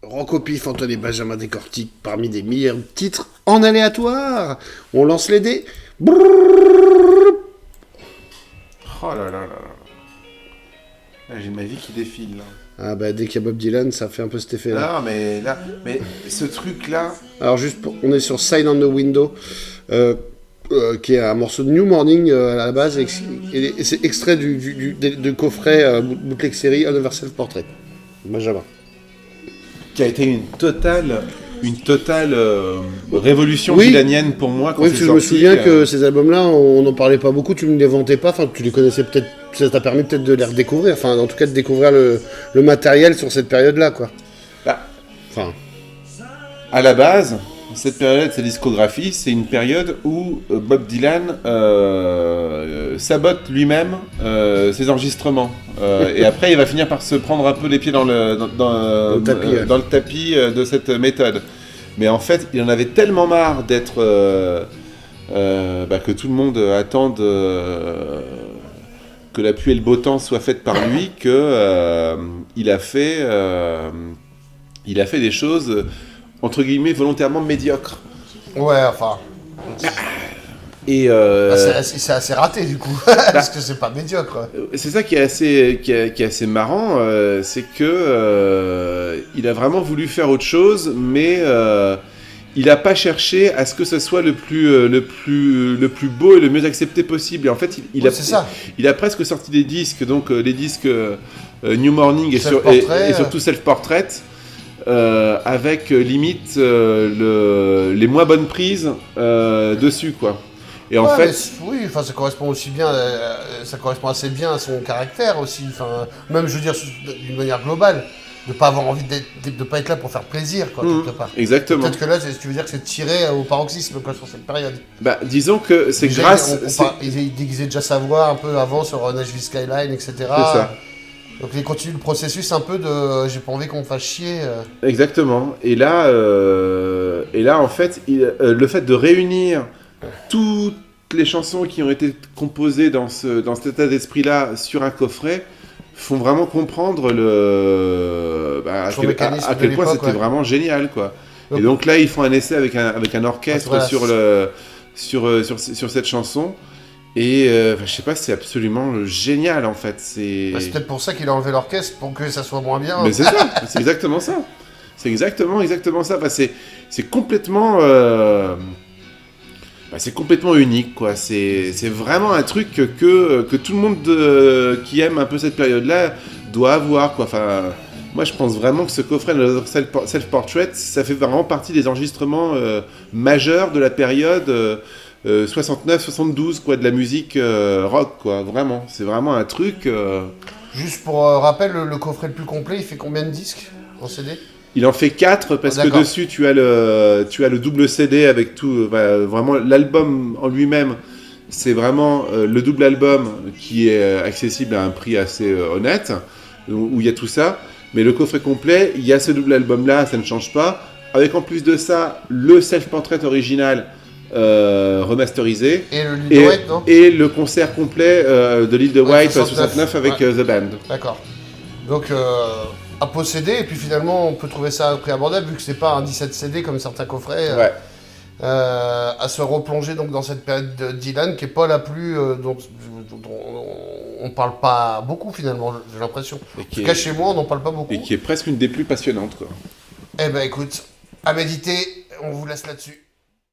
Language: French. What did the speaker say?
Rocco Pif, Antoine et Benjamin décortiquent parmi des meilleurs titres en aléatoire. On lance les dés. Brrrr. Oh là là là là. Là, j'ai ma vie qui défile, là. Ah bah dès qu'il y a Bob Dylan, ça fait un peu cet effet-là. Non, mais là, mais ce truc-là... Alors on est sur Sign on the Window, qui est un morceau de New Morning à la base, et c'est extrait du coffret bootleg série Universal Portrait. Benjamin. Qui a été une totale révolution Oui. dylanienne pour moi quand Oui, c'est parce que je me sorti, souviens que ces albums-là, on n'en parlait pas beaucoup, tu ne les vantais pas, enfin tu les connaissais peut-être, ça t'a permis peut-être de les redécouvrir, enfin en tout cas de découvrir le matériel sur cette période-là, quoi. Bah, Enfin, à la base, cette période, sa discographie, c'est une période où Bob Dylan sabote lui-même ses enregistrements. Et après, il va finir par se prendre un peu les pieds dans le tapis, ouais. dans le tapis de cette méthode. Mais en fait, il en avait tellement marre d'être... que tout le monde attende que la pluie et le beau temps soient faites par lui, que il a fait des choses entre guillemets volontairement médiocres. Ouais, enfin. Et C'est assez raté du coup, parce que c'est pas médiocre. c'est ça qui est assez marrant, c'est que il a vraiment voulu faire autre chose, mais il n'a pas cherché à ce que ce soit le plus beau et le mieux accepté possible. Et en fait, C'est ça. il a presque sorti des disques, donc les disques New Morning et Self-Portrait, surtout Self-Portrait, avec limite les moins bonnes prises dessus, quoi. Et en fait, oui, enfin ça correspond aussi bien, ça correspond assez bien à son caractère aussi. Enfin, même je veux dire d'une manière globale, de pas avoir envie de pas être là pour faire plaisir, quoi, quelque part. exactement. Peut-être que là, tu veux dire que c'est tiré au paroxysme, quoi, sur cette période. Bah, disons que c'est Déjà, grâce. il déguisait déjà sa voix un peu avant sur Nashville Skyline, etc. C'est ça. Donc il continue le processus un peu de j'ai pas envie qu'on me fasse chier. Exactement. Et là, en fait, le fait de réunir toutes les chansons qui ont été composées dans cet état d'esprit-là sur un coffret font vraiment comprendre à Son quel mécanisme de point l'époque, c'était ouais. vraiment génial, quoi. Donc- Et donc là, ils font un essai avec un orchestre Voilà. sur cette chanson. Et je sais pas, c'est absolument génial, en fait. C'est peut-être pour ça qu'il a enlevé l'orchestre, pour que ça soit moins bien. Mais c'est ça, c'est exactement ça. C'est exactement ça. Enfin, c'est complètement, c'est complètement unique, quoi. C'est vraiment un truc que tout le monde qui aime un peu cette période-là doit avoir, quoi. Enfin, moi, je pense vraiment que ce coffret de Self-Portrait, ça fait vraiment partie des enregistrements majeurs de la période 69-72, quoi, de la musique rock, quoi. Vraiment, c'est vraiment un truc... Juste pour rappel, le coffret le plus complet, il fait combien de disques en CD? Il en fait 4 parce que D'accord. dessus tu as le double CD avec tout, vraiment l'album en lui-même, c'est vraiment le double album qui est accessible à un prix assez honnête, où il y a tout ça, mais le coffret complet, il y a ce double album là, ça ne change pas, avec en plus de ça le self-portrait original remasterisé, Et le Lil White, non? et le concert complet de l'île de Ouais, White 69, 69 avec ouais. The Band. D'accord. Donc, à posséder, et puis finalement, on peut trouver ça à prix abordable, vu que c'est pas un 17 CD comme certains coffrets, Ouais. à se replonger donc dans cette période de Dylan, qui est pas la plus... dont on parle pas beaucoup, finalement, j'ai l'impression. Et En qui tout cas, est- chez moi, on n'en parle pas beaucoup. Et qui est presque une des plus passionnantes, quoi. Eh ben, écoute, à méditer, on vous laisse là-dessus.